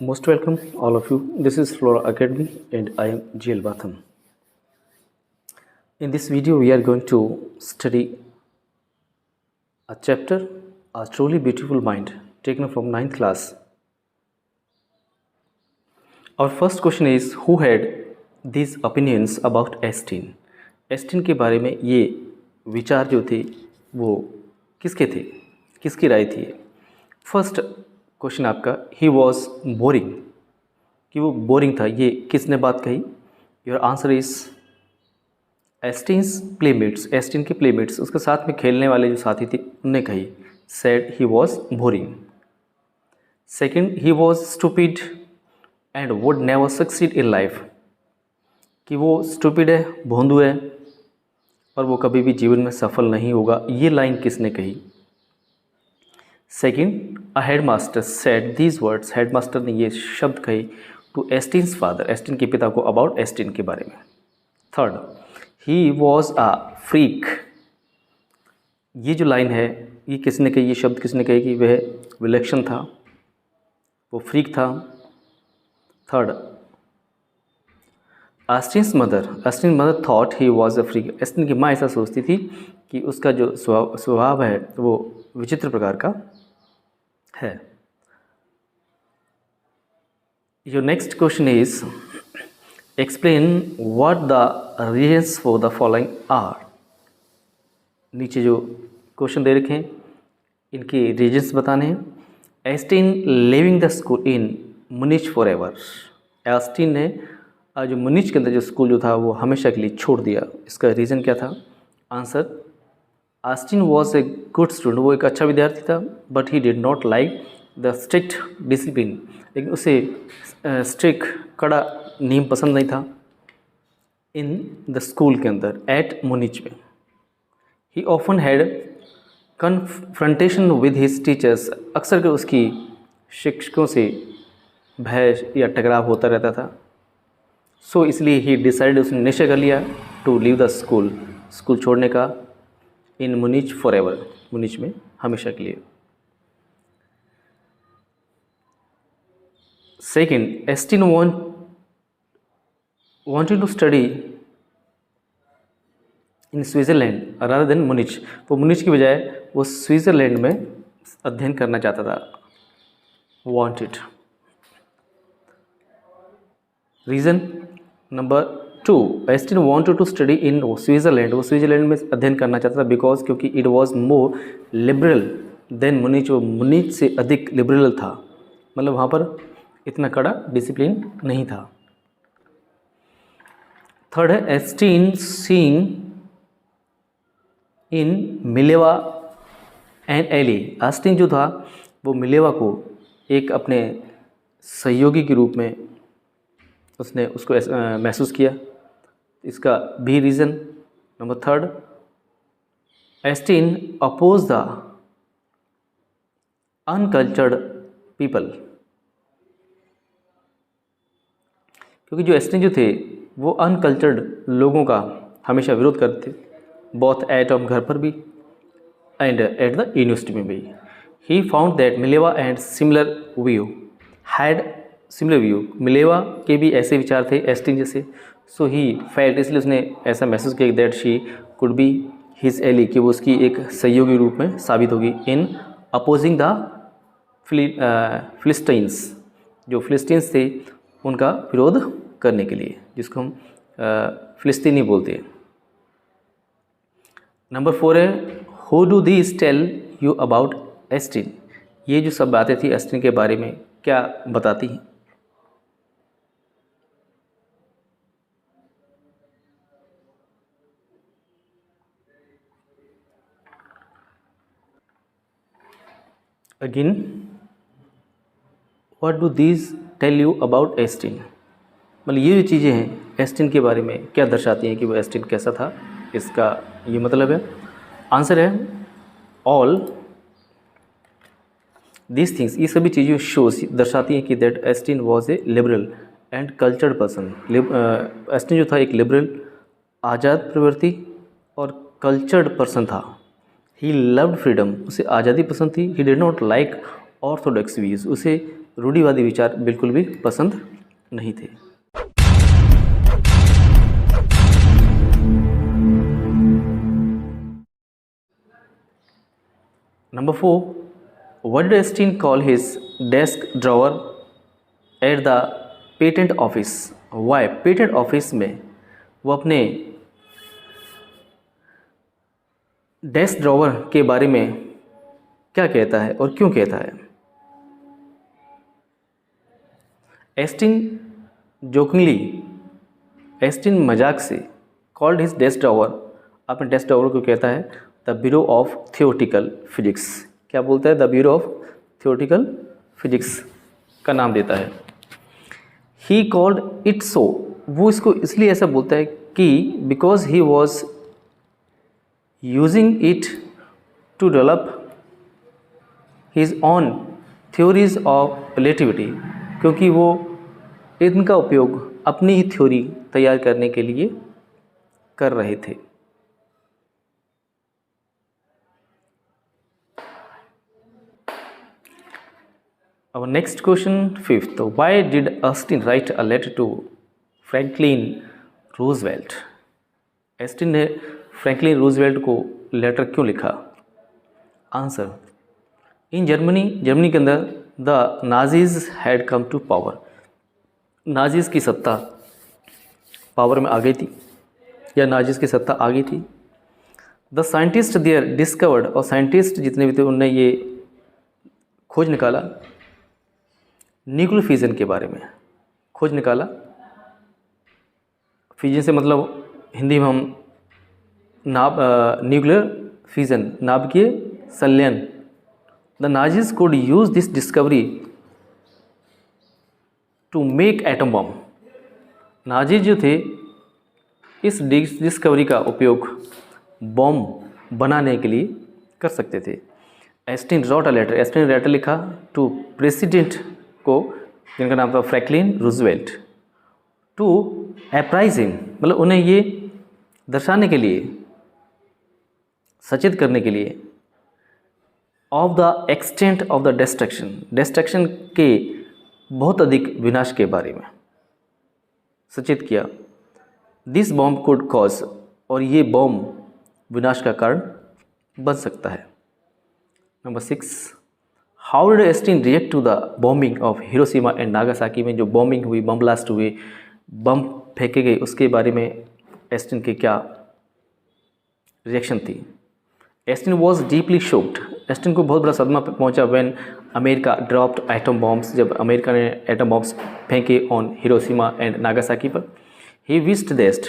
Most welcome, all of you. This is Flora Academy, and I am GL Batham. In this video, we are going to study a chapter, A Truly Beautiful Mind, taken from 9th class. Our first question is, who had these opinions about Einstein? Einstein के बारे में ये विचार जो थे वो किसके थे, किसकी राय थी? फर्स्ट क्वेश्चन आपका, ही वॉज बोरिंग, कि वो बोरिंग था, ये किसने बात कही? योर आंसर इज एस्टिन्स प्लेमेट्स, एस्टिन के प्लेमेट्स, उसके साथ में खेलने वाले जो साथी थे उनने कही, said he was boring. Second, he was stupid and would never succeed in life, कि वो स्टूपिड है, भोंदू है और वो कभी भी जीवन में सफल नहीं होगा. ये लाइन किसने कही? Second, a headmaster said these words, headmaster ने ये शब्द कहे टू एस्टिन्स फादर, एस्टिन के पिता को, अबाउट एस्टिन के बारे में. Third, he was a freak, ये जो लाइन है ये किसने कही, ये शब्द किसने कही कि वह विलक्षण था, वो फ्रीक था. Third, Einstein's mother thought he was a freak, Einstein की माँ ऐसा सोचती थी कि उसका जो स्वभाव है वो विचित्र प्रकार का है. Your next question is, explain what the reasons for the following are. नीचे जो क्वेश्चन दे रखे हैं इनके रीजन्स बताने हैं. Einstein leaving the school in Munich forever, Einstein ने जो मुनिच के अंदर जो स्कूल जो था वो हमेशा के लिए छोड़ दिया. इसका रीज़न क्या था? Answer, एस्टिन was a good student, वो एक अच्छा विद्यार्थी था, but he did not like the strict discipline, लेकिन उसे स्ट्रिक्ट कड़ा नियम पसंद नहीं था. इन द स्कूल के अंदर एट मुनिच में. ही often had confrontation with his teachers, अक्सर के उसकी शिक्षकों से भय या टकराव होता रहता था. सो इसलिए ही डिसाइड, उसने निश्चय कर लिया to leave the school, school छोड़ने का. इन मुनिच फॉर एवर, मुनिच में हमेशा के लिए. Second, एस्टिन wanted to study in Switzerland rather than मुनिच, वो मुनिच की बजाय वो स्विट्ज़रलैंड में अध्ययन करना चाहता था. wanted. Reason number 2, Einstein wanted to study in Switzerland, वो स्विट्ज़रलैंड में अध्ययन करना चाहता था बिकॉज, क्योंकि it was more liberal than Munich, वो मुनिच से अधिक लिबरल था, मतलब वहाँ पर इतना कड़ा डिसिप्लिन नहीं था. थर्ड है, Einstein seeing in Mileva and ally, Einstein जो था वो मिलेवा को एक अपने सहयोगी के रूप में उसने उसको महसूस किया. इसका भी reason number third, Einstein oppose the uncultured people, क्योंकि जो एस्टिन जो थे वो अनकल्चर्ड लोगों का हमेशा विरोध करते थे, बोथ एट होम, घर पर भी, एंड एट द यूनिवर्सिटी में भी. He found that Mileva and similar view had similar view, Mileva के भी ऐसे विचार थे एस्टिन जैसे. सो ही फेल्ट, इसलिए उसने ऐसा महसूस किया that she could be his ally, कि वो उसकी एक सहयोगी रूप में साबित होगी. इन अपोजिंग द फिलिस्टीन्स, जो फिलिस्टीन्स थे उनका विरोध करने के लिए, जिसको हम फिलिस्तीनी बोलते हैं. नंबर 4 है, who do these tell you about Einstein, ये जो सब बातें थी एस्टिन के बारे में क्या बताती हैं? Again, what do these tell you about Einstein, मतलब ये जो चीज़ें हैं एस्टिन के बारे में क्या दर्शाती हैं कि वो एस्टिन कैसा था, इसका ये मतलब है. आंसर है, ऑल दीज थिंग्स, ये सभी चीज़ें शोज दर्शाती हैं कि that Einstein was a liberal and cultured person. Einstein जो था एक लिबरल, आज़ाद प्रवृत्ति और कल्चर्ड पर्सन था. ही लव्ड फ्रीडम, उसे आज़ादी पसंद थी. He did not like Orthodox views, उसे रूढ़िवादी विचार बिल्कुल भी पसंद नहीं थे। Number 4, what did Einstein call his desk drawer at the patent office? Why patent office में वो अपने डेस्क ड्रॉवर के बारे में क्या कहता है और क्यों कहता है? एस्टिन मजाक से कॉल्ड हिज डेस्क ड्रॉवर, अपने डेस्क ड्रॉवर को कहता है the bureau of theoretical physics. क्या बोलता है? The bureau of theoretical physics का नाम देता है। ही कॉल्ड इट सो, वो इसको इसलिए ऐसा बोलता है कि because he was using it to develop his own theories of relativity, क्योंकि वो इनका उपयोग अपनी ही थ्योरी तैयार करने के लिए कर रहे थे। Our next question, 5th. Why did Austin write a letter to Franklin Roosevelt? एस्टिन ने फ्रैंकलिन रूजवेल्ट को लेटर क्यों लिखा? आंसर, इन जर्मनी के अंदर the Nazis had come to power, Nazis की सत्ता पावर में आ गई थी या नाजीज की सत्ता आ गई थी। द साइंटिस्ट देयर डिस्कवर्ड, और साइंटिस्ट जितने भी थे उनने ये खोज निकाला न्यूक्लियर फिजन के बारे में, खोज निकाला। फिजन से मतलब हिंदी में हम न्यूक्लियर फिजन, नाभिकीय संलयन। The Nazis could use this discovery to make atom bomb, Nazis जो थे इस डिस्कवरी का उपयोग बॉम्ब बनाने के लिए कर सकते थे। एस्टिन रॉट अ लेटर, एस्टिन ने लेटर लिखा टू प्रेसिडेंट को, जिनका नाम था Franklin Roosevelt, to apprise him, मतलब उन्हें ये दर्शाने के लिए, सचेत करने के लिए, of the extent of the destruction के बहुत अधिक विनाश के बारे में सचेत किया। दिस बॉम्ब कुड कॉज, और ये बॉम्ब विनाश का कारण बन सकता है। Number 6, how did Einstein react to the bombing of Hiroshima and Nagasaki में जो बॉम्बिंग हुई, बम ब्लास्ट हुए, बम फेंके गए, उसके बारे में एस्टिन के क्या रिएक्शन थी? एस्टिन वॉज डीपली शॉक्ड, एस्टिन को बहुत बड़ा सदमा पहुंचा when America dropped atom bombs, जब अमेरिका ने एटम बॉम्ब्स फेंके ऑन हिरोशिमा एंड नागासाकी पर। He wished that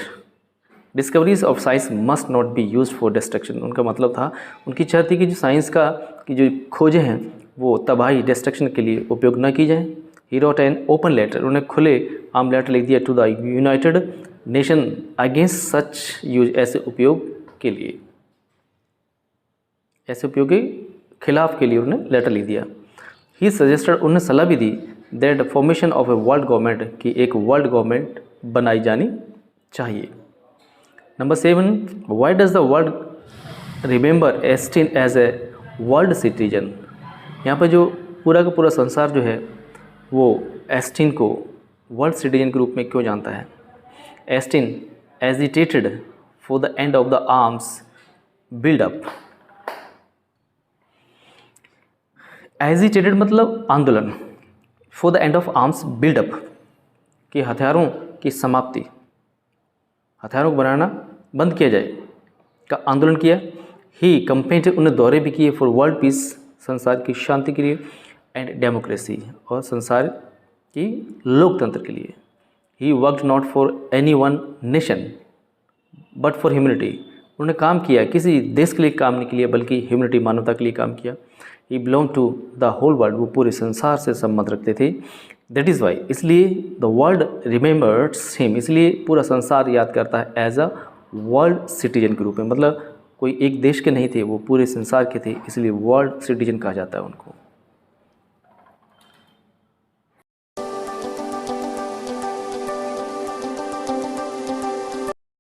discoveries of science must not be used for destruction, उनका मतलब था, उनकी इच्छा थी कि जो साइंस की जो खोजें हैं वो तबाही, डिस्ट्रक्शन के लिए उपयोग न की जाएं। He wrote an open letter, उन्हें खुले आम लेटर लिख दिया to the United Nation against such use, ऐसे उपयोग के लिए, ऐसे उपयोग के खिलाफ के लिए उन्होंने लेटर लिख दिया। ही सजेस्टेड, उन्हें सलाह भी दी that formation of a world government, की एक वर्ल्ड गवर्नमेंट बनाई जानी चाहिए। Number 7, why does the world remember Einstein as a world citizen? यहाँ पर जो पूरा का पूरा संसार जो है वो एस्टिन को वर्ल्ड सिटीजन के रूप में क्यों जानता है? Einstein agitated for the end of the arms build up, agitated मतलब आंदोलन, for the end of arms build up, कि हथियारों की समाप्ति, हथियारों को बनाना बंद किया जाए का आंदोलन किया। ही कंपेन्ड, उन्हें दौरे भी किए फॉर वर्ल्ड पीस, संसार की शांति के लिए, एंड डेमोक्रेसी, और संसार की लोकतंत्र के लिए। He worked not for any one nation but for humanity, उन्होंने काम किया किसी देश के लिए काम नहीं किया बल्कि ह्यूमनिटी, मानवता के लिए काम किया। He belong to the whole world, वो पूरे संसार से संबंध रखते थे। दैट इज़ वाई, इसलिए द वर्ल्ड रिमेंबर्स हिम, इसलिए पूरा संसार याद करता है एज अ वर्ल्ड सिटीजन के रूप में, मतलब कोई एक देश के नहीं थे, वो पूरे संसार के थे, इसलिए वर्ल्ड सिटीजन कहा जाता है उनको।